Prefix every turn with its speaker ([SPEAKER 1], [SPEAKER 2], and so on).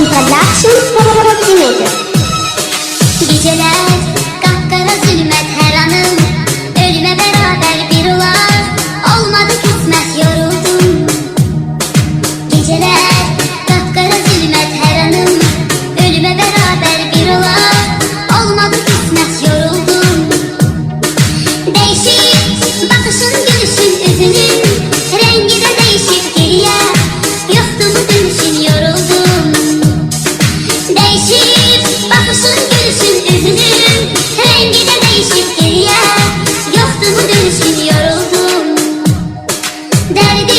[SPEAKER 1] Production Coordinator.
[SPEAKER 2] Geceler kapkara zulmet her anım, ölüme beraber bir olar, olmadı kısmet yoruldum. Geceler kapkara zulmet her anım, ölüme beraber bir olar, olmadı kısmet yoruldum. Değişik bakışın gülüşün üzünün, rengi de değişik geriye, yoktu mu dönüşün yoruldum. Değişik bakışın gülüşün üzünün, rengi de değişik geriye, yoktu mu dönüşün yoruldum. Derdi